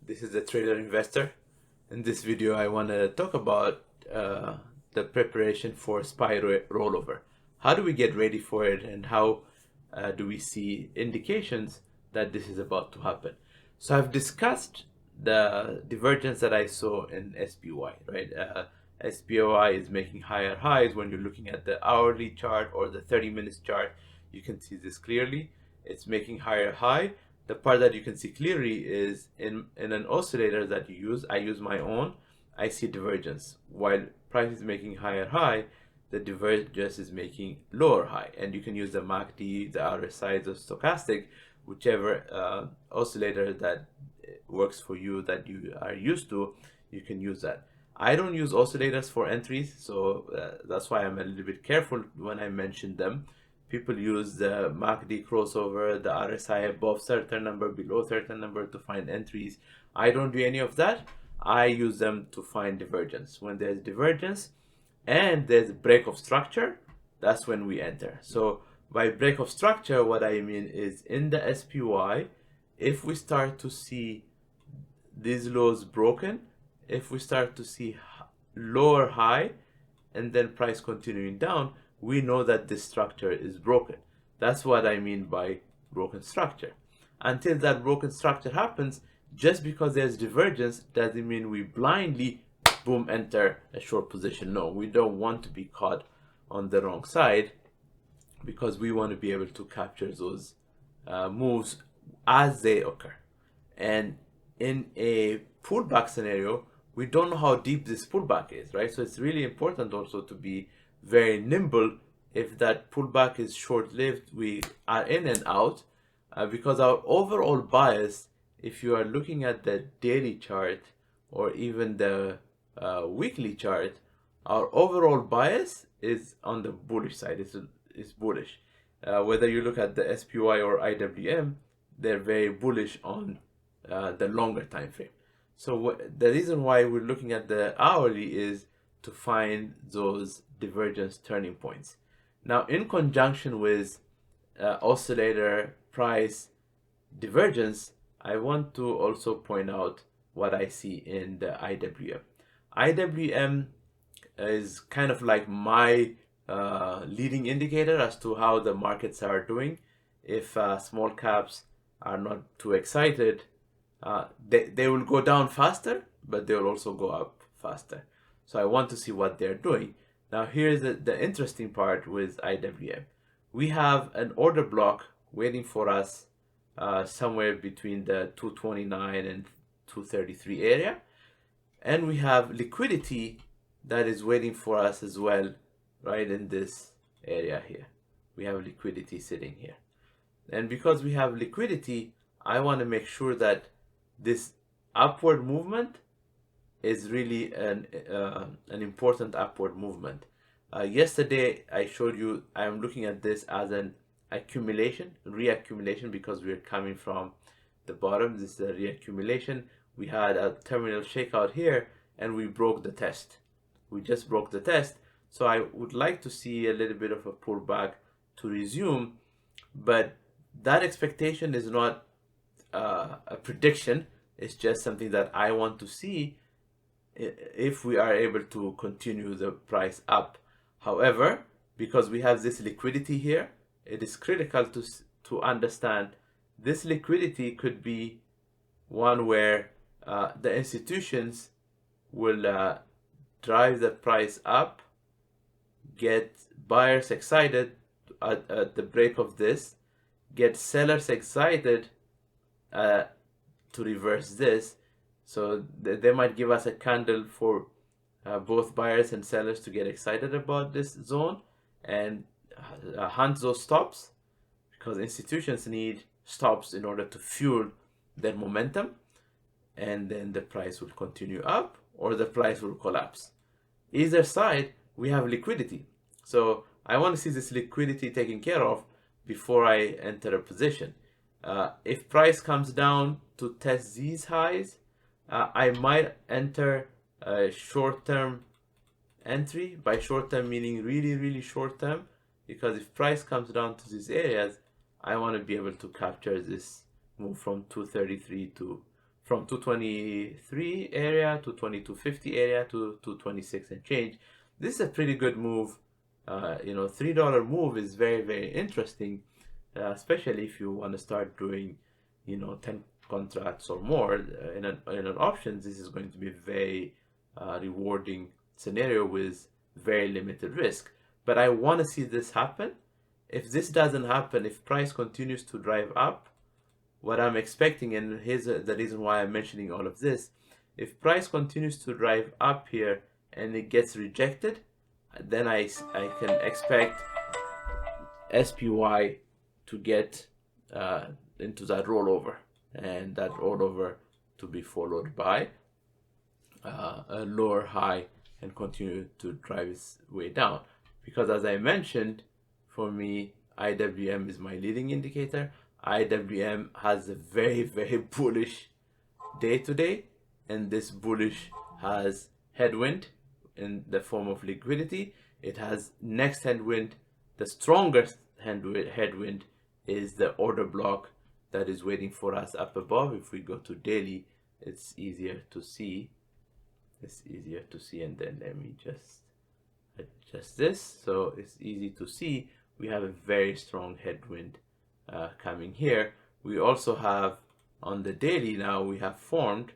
This is the Trader Investor. In this video, I want to talk about the preparation for SPY rollover. How do we get ready for it, and how do we see indications that this is about to happen? So I've discussed the divergence that I saw in SPY, right? SPY is making higher highs. When you're looking at the hourly chart or the 30 minutes chart, you can see this clearly. It's making higher high. The part that you can see clearly is in an oscillator that you use. I use my own. I see divergence. While price is making higher high, the divergence is making lower high. And you can use the MACD, the RSI, the stochastic, whichever oscillator that works for you, that you are used to, you can use that. I don't use oscillators for entries, so that's why I'm a little bit careful when I mention them. People use the MACD crossover, the RSI above certain number, below certain number to find entries. I don't do any of that. I use them to find divergence. When there's divergence and there's break of structure, that's when we enter. So by break of structure, what I mean is in the SPY, if we start to see these lows broken, if we start to see lower high and then price continuing down, we know that this structure is broken. That's what I mean by broken structure. Until that broken structure happens, just because there's divergence doesn't mean we blindly boom enter a short position. No, we don't want to be caught on the wrong side, because we want to be able to capture those moves as they occur. And in a pullback scenario, we don't know how deep this pullback is, right? So it's really important also to be very nimble. If that pullback is short-lived, we are in and out, because our overall bias, if you are looking at the daily chart or even the weekly chart, our overall bias is on the bullish side. It's bullish. Whether you look at the SPY or IWM, they're very bullish on the longer time frame. So the reason why we're looking at the hourly is to find those divergence turning points. Now, in conjunction with oscillator price divergence, I want to also point out what I see in the IWM. IWM is kind of like my leading indicator as to how the markets are doing. If small caps are not too excited, they will go down faster, but they will also go up faster. So I want to see what they're doing. Now here's the interesting part with IWM. We have an order block waiting for us somewhere between the 229 and 233 area. And we have liquidity that is waiting for us as well, right in this area here. We have liquidity sitting here. And because we have liquidity, I want to make sure that this upward movement is really an important upward movement. Yesterday, I showed you, I'm looking at this as an accumulation, reaccumulation, because we're coming from the bottom. This is a reaccumulation. We had a terminal shakeout here, and we broke the test. We just broke the test. So I would like to see a little bit of a pullback to resume, but that expectation is not a prediction. It's just something that I want to see if we are able to continue the price up. However, because we have this liquidity here, it is critical to understand this liquidity could be one where the institutions will drive the price up, get buyers excited at the break of this, get sellers excited to reverse this. So they might give us a candle for both buyers and sellers to get excited about this zone and hunt those stops, because institutions need stops in order to fuel their momentum, and then the price will continue up or the price will collapse. Either side, we have liquidity. So I want to see this liquidity taken care of before I enter a position. If price comes down to test these highs, I might enter a short-term entry. By short-term meaning really short-term, because if price comes down to these areas, I want to be able to capture this move from 233 to from 223 area to 2250 area to 226 and change. This is a pretty good move. $3 move is very, very interesting, especially if you want to start doing 10 contracts or more in an options. This is going to be a very rewarding scenario with very limited risk. But I want to see this happen. If this doesn't happen, if price continues to drive up, what I'm expecting, and here's the reason why I'm mentioning all of this, if price continues to drive up here and it gets rejected, then I can expect SPY to get into that rollover, and that rollover to be followed by a lower high and continue to drive its way down. Because as I mentioned, for me, IWM is my leading indicator. IWM has a very, very bullish day today, and this bullish has headwind in the form of liquidity. It has next headwind. The strongest headwind is the order block that is waiting for us up above. If we go to daily, it's easier to see. And then let me just adjust this so it's easy to see. We have a very strong headwind coming here. We also have on the daily now, we have formed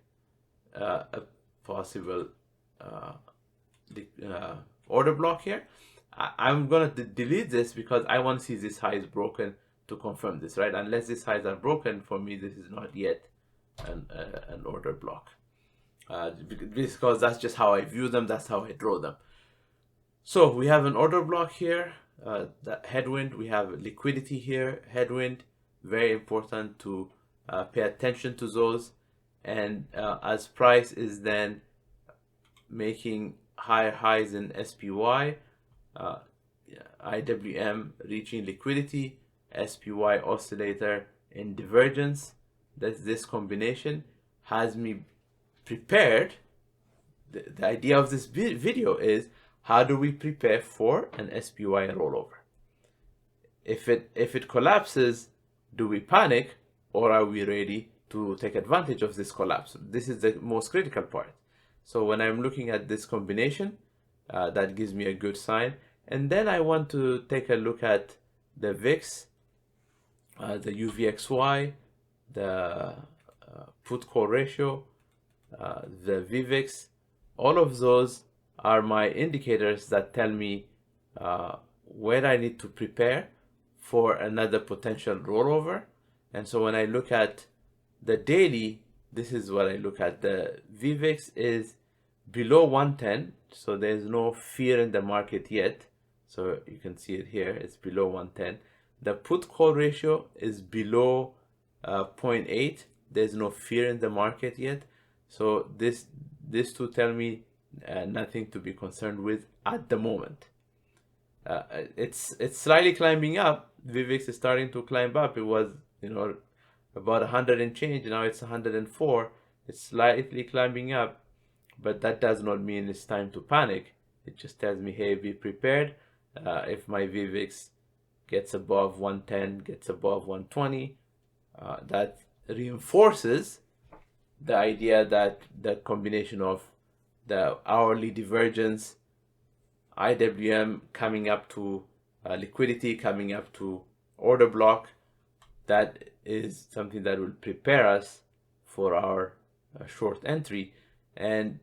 a possible order block here. I'm gonna delete this because I want to see this high is broken to confirm this, right? Unless these highs are broken, for me this is not yet an order block, because that's just how I view them, that's how I draw them. So we have an order block here, that headwind. We have liquidity here, headwind. Very important to pay attention to those. And as price is then making higher highs in SPY, IWM reaching liquidity, SPY oscillator in divergence, this combination has me prepared. The idea of this video is, how do we prepare for an SPY rollover? If it collapses, do we panic, or are we ready to take advantage of this collapse? This is the most critical part. So when I'm looking at this combination, that gives me a good sign. And then I want to take a look at the VIX, the UVXY, the put call ratio, the VVIX. All of those are my indicators that tell me where I need to prepare for another potential rollover. And so when I look at the daily, this is what I look at. The VVIX is below 110, so there's no fear in the market yet. So you can see it here, it's below 110. The put call ratio is below 0.8. There's no fear in the market yet. So these two tell me nothing to be concerned with at the moment. It's slightly climbing up. VVIX is starting to climb up. It was about 100 and change. Now it's 104. It's slightly climbing up, but that does not mean it's time to panic. It just tells me, hey, be prepared. If my VVIX gets above 110, gets above 120, that reinforces the idea that the combination of the hourly divergence, IWM coming up to liquidity, coming up to order block, that is something that will prepare us for our short entry. And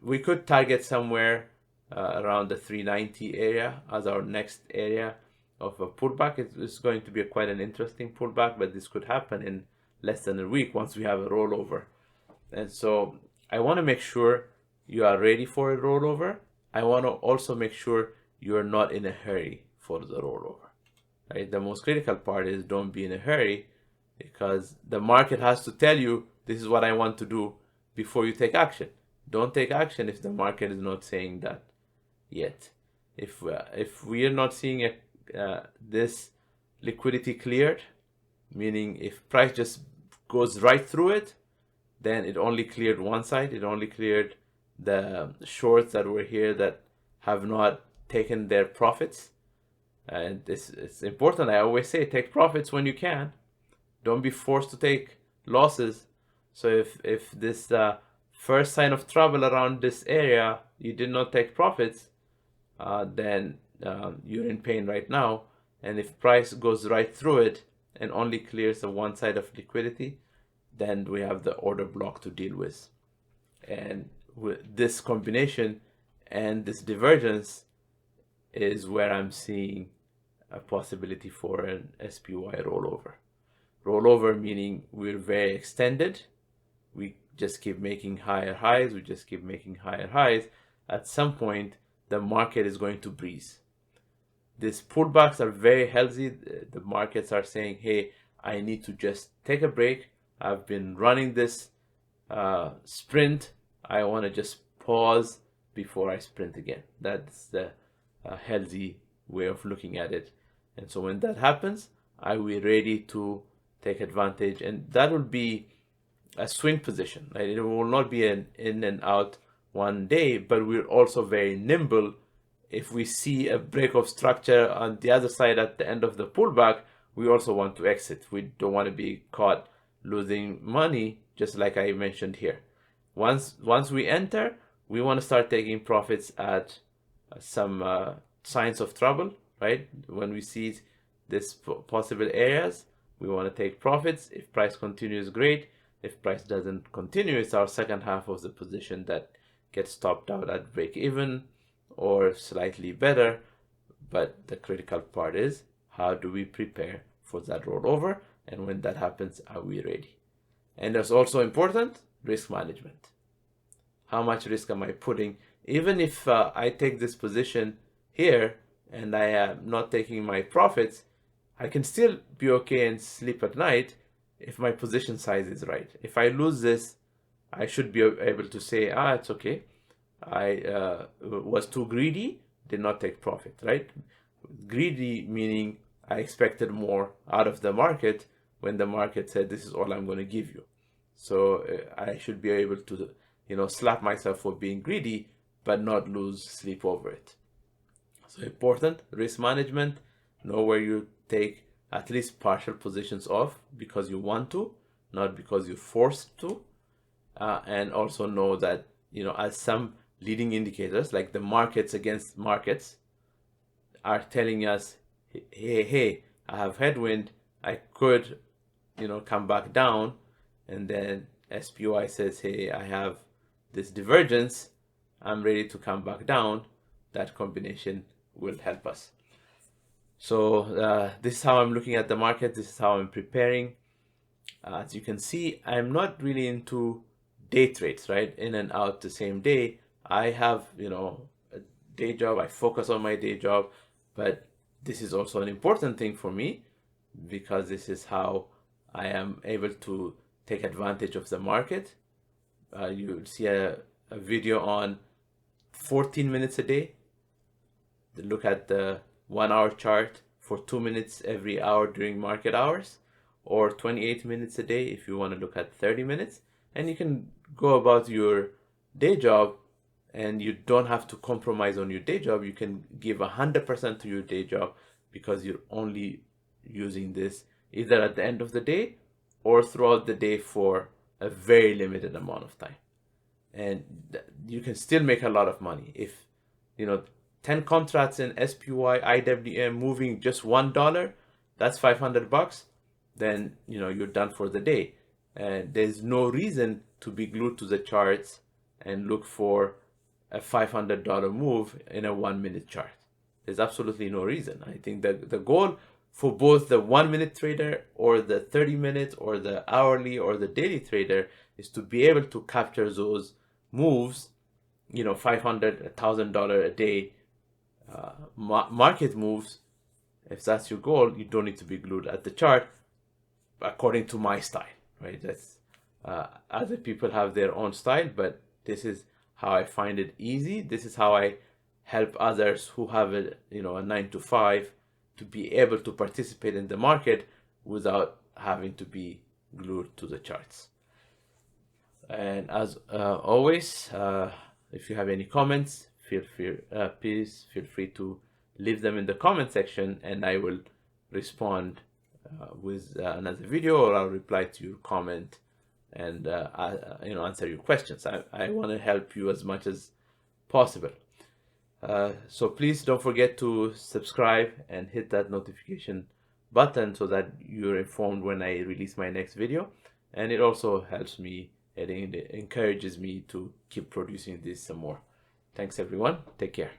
we could target somewhere around the 390 area as our next area of a pullback. It's going to be quite an interesting pullback, but this could happen in less than a week once we have a rollover. And so I want to make sure you are ready for a rollover. I want to also make sure you're not in a hurry for the rollover. Right? The most critical part is, don't be in a hurry, because the market has to tell you, this is what I want to do, before you take action. Don't take action if the market is not saying that yet. If we are not seeing this liquidity cleared, meaning if price just goes right through it, then it only cleared one side. It only cleared the shorts that were here that have not taken their profits. And this is important. I always say, take profits when you can. Don't be forced to take losses So if this first sign of trouble around this area, you did not take profits, then you're in pain right now. And if price goes right through it and only clears the one side of liquidity, then we have the order block to deal with. And with this combination and this divergence is where I'm seeing a possibility for an SPY rollover. Rollover meaning we're very extended. We just keep making higher highs. We just keep making higher highs. At some point, the market is going to breeze. These pullbacks are very healthy. The markets are saying, hey, I need to just take a break. I've been running this sprint. I want to just pause before I sprint again. That's the healthy way of looking at it. And so when that happens, are we ready to take advantage? And that will be a swing position, right? It will not be an in and out one day, but we're also very nimble. If we see a break of structure on the other side at the end of the pullback, we also want to exit. We don't want to be caught losing money, just like I mentioned here. Once we enter, we want to start taking profits at some signs of trouble, right? When we see this possible areas, we want to take profits. If price continues, great. If price doesn't continue, it's our second half of the position that gets stopped out at break even or slightly better. But the critical part is, how do we prepare for that rollover? And when that happens, are we ready? And there's also important risk management. How much risk am I putting? Even if I take this position here and I am not taking my profits, I can still be okay and sleep at night if my position size is right. If I lose this, I should be able to say, it's okay. I was too greedy, did not take profit, right? Greedy meaning I expected more out of the market when the market said, this is all I'm going to give you. So I should be able to, slap myself for being greedy, but not lose sleep over it. So important, risk management, know where you take at least partial positions off because you want to, not because you're forced to. And also know that, as some leading indicators, like the markets against markets, are telling us, hey, I have headwind, I could, come back down. And then SPY says, hey, I have this divergence, I'm ready to come back down. That combination will help us. So this is how I'm looking at the market. This is how I'm preparing. As you can see, I'm not really into day trades, right? In and out the same day. I have, a day job. I focus on my day job, but this is also an important thing for me because this is how I am able to take advantage of the market. You'll see a video on 14 minutes a day. Look at the 1 hour chart for 2 minutes every hour during market hours, or 28 minutes a day if you want to look at 30 minutes. And you can go about your day job and you don't have to compromise on your day job. You can give 100% to your day job because you're only using this either at the end of the day or throughout the day for a very limited amount of time. And you can still make a lot of money. If 10 contracts in SPY IWM moving just $1, that's $500. Then you're done for the day. And there's no reason to be glued to the charts and look for a $500 move in a 1 minute chart. There's absolutely no reason. I think that the goal for both the 1 minute trader or the 30 minute or the hourly or the daily trader is to be able to capture those moves, $500, $1,000 a day market moves. If that's your goal, you don't need to be glued at the chart according to my style, right? That's other people have their own style, but this is how I find it easy. This is how I help others who have a 9 to 5 to be able to participate in the market without having to be glued to the charts. And as always, if you have any comments, please feel free to leave them in the comment section, and I will respond with another video, or I'll reply to your comment and answer your questions. I want to help you as much as possible. So please don't forget to subscribe and hit that notification button so that you're informed when I release my next video. And it also helps me, it encourages me to keep producing this some more. Thanks everyone. Take care.